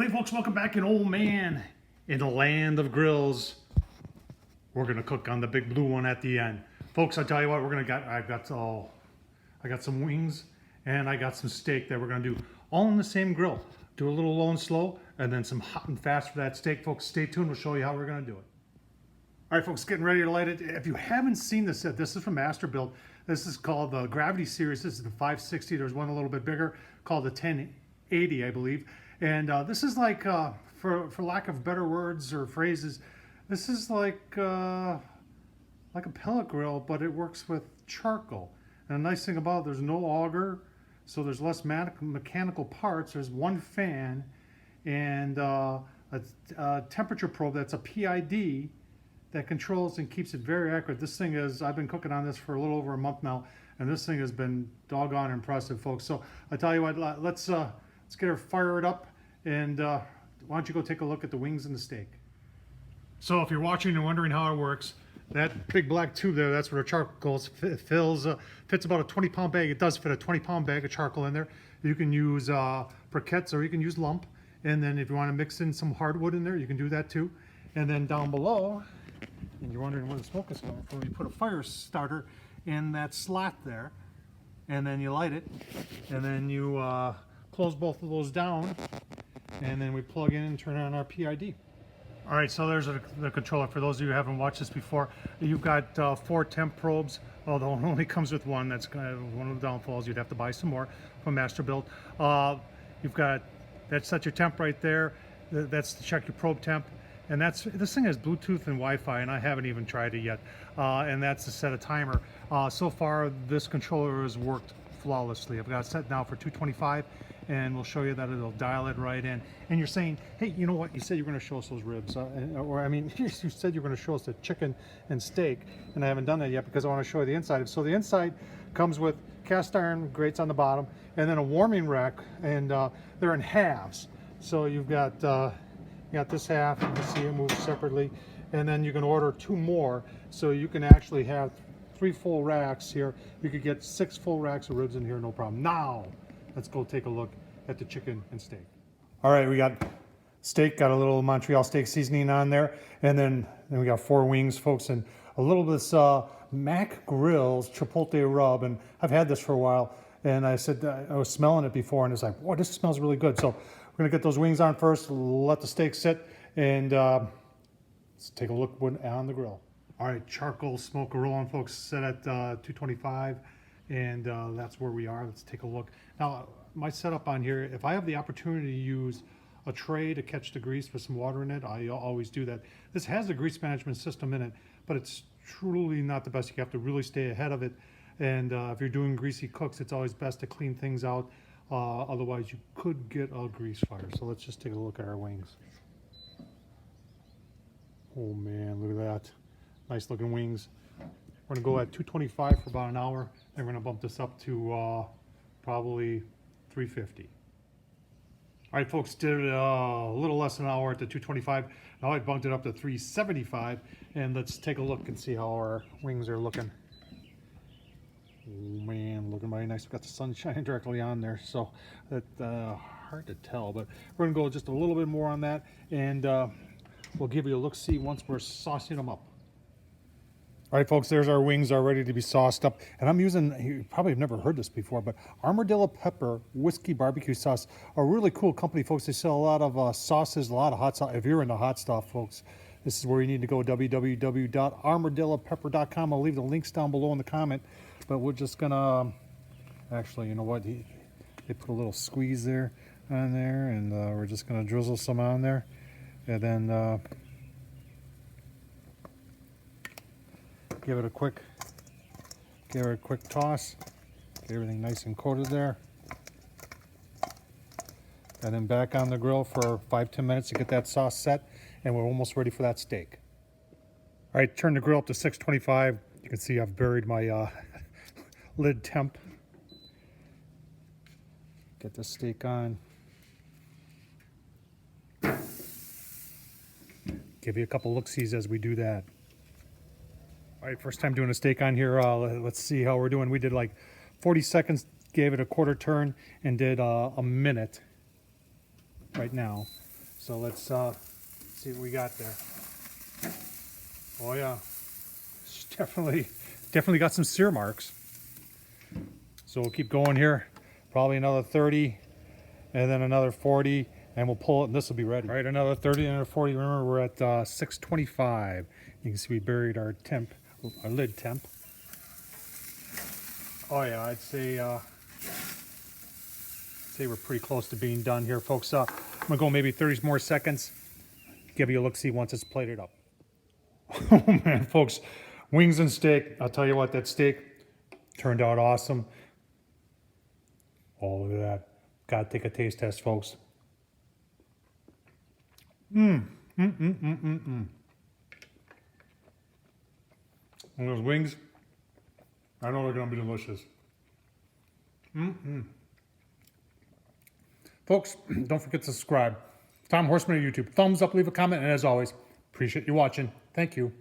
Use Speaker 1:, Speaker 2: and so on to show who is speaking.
Speaker 1: Hey folks, welcome back. And oh man, in the land of grills, we're gonna cook on the big blue one at the end. Folks, I tell you what, I got some wings and I got some steak that we're gonna do all in the same grill. Do a little low and slow, and then some hot and fast for that steak. Folks, stay tuned, we'll show you how we're gonna do it. All right, folks, getting ready to light it. If you haven't seen this yet, this is from Masterbuilt. This is called the Gravity Series. This is the 560. There's one a little bit bigger called the 1080, I believe. And this is like, for lack of better words or phrases, this is like a pellet grill, but it works with charcoal. And the nice thing about it, there's no auger, so there's less mechanical parts. There's one fan and a temperature probe that's a PID that controls and keeps it very accurate. This thing is, I've been cooking on this for a little over a month now, and this thing has been doggone impressive, folks. So I tell you what, let's get her fired up, and why don't you go take a look at the wings and the steak. So if you're watching and wondering how it works, that big black tube there, that's where the charcoal fits about a 20-pound bag. It does fit a 20-pound bag of charcoal in there. You can use briquettes or you can use lump. And then if you want to mix in some hardwood in there, you can do that too. And then down below, and you're wondering where the smoke is coming from, you put a fire starter in that slot there, and then you light it, and then you close both of those down, and then we plug in and turn on our PID. All right, so there's the controller. For those of you who haven't watched this before, you've got 4 temp probes, although it only comes with one. That's kind of one of the downfalls. You'd have to buy some more from Masterbuilt. You've got, that sets your temp right there. That's to check your probe temp. And this thing has Bluetooth and Wi-Fi, and I haven't even tried it yet. And that's to set a timer. So far, this controller has worked flawlessly. I've got it set now for 225, and we'll show you that it'll dial it right in. And you're saying, hey, you know what? You said you were going to show us those ribs, or I mean, you said you were going to show us the chicken and steak, and I haven't done that yet because I want to show you the inside. So the inside comes with cast iron grates on the bottom, and then a warming rack, and they're in halves. So you've got you got this half, you can see it moves separately, and then you can order 2 more, so you can actually have 3 full racks here. You could get 6 full racks of ribs in here, no problem. Now, let's go take a look at the chicken and steak. All right, we got steak, got a little Montreal steak seasoning on there, and then we got 4 wings, folks, and a little bit of this Mac Grill's Chipotle rub, and I've had this for a while, and I said, I was smelling it before, and it's like, boy, this smells really good. So we're gonna get those wings on first, let the steak sit, and let's take a look on the grill. All right, charcoal smoke rolling, folks, set at 225, and that's where we are. Let's take a look. Now, my setup on here, if I have the opportunity to use a tray to catch the grease with some water in it, I always do that. This has a grease management system in it, but it's truly not the best. You have to really stay ahead of it. And if you're doing greasy cooks, it's always best to clean things out. Otherwise, you could get a grease fire. So let's just take a look at our wings. Oh man, look at that. Nice looking wings. We're gonna go at 225 for about an hour, and we're gonna bump this up to probably 350. All right, folks, did it a little less than an hour at the 225. Now I bumped it up to 375, and let's take a look and see how our wings are looking. Oh man, looking mighty nice. We've got the sun shining directly on there, so that's hard to tell, but we're gonna go just a little bit more on that, and we'll give you a look-see once we're saucing them up. All right, folks, there's our wings are ready to be sauced up. And I'm using, you probably have never heard this before, but Armadillo Pepper Whiskey Barbecue Sauce, a really cool company, folks. They sell a lot of sauces, a lot of hot sauce. If you're into hot stuff, folks, this is where you need to go, www.armadillopepper.com. I'll leave the links down below in the comment. But we're just gonna, actually, you know what? They put a little squeeze there on there, and we're just gonna drizzle some on there. And then give it a quick toss. Get everything nice and coated there. And then back on the grill for 5-10 minutes to get that sauce set, and we're almost ready for that steak. All right, turn the grill up to 625. You can see I've buried my lid temp. Get the steak on. Give you a couple look-sees as we do that. All right, first time doing a steak on here. Let's see how we're doing. We did like 40 seconds, gave it a quarter turn, and did a minute right now. So let's see what we got there. Oh yeah, it's definitely got some sear marks. So we'll keep going here. Probably another 30 and then another 40 and we'll pull it and this will be ready. All right, another 30 and another 40. Remember, we're at 625. You can see we buried our lid temp. Oh yeah, I'd say we're pretty close to being done here, folks. I'm gonna go maybe 30 more seconds. Give you a look-see once it's plated up. Oh man, folks, wings and steak. I'll tell you what, that steak turned out awesome. Oh, look at that. Gotta take a taste test, folks. And those wings, I know they're gonna be delicious. Folks, don't forget to subscribe. Tom Horseman on YouTube. Thumbs up, leave a comment, and as always, appreciate you watching. Thank you.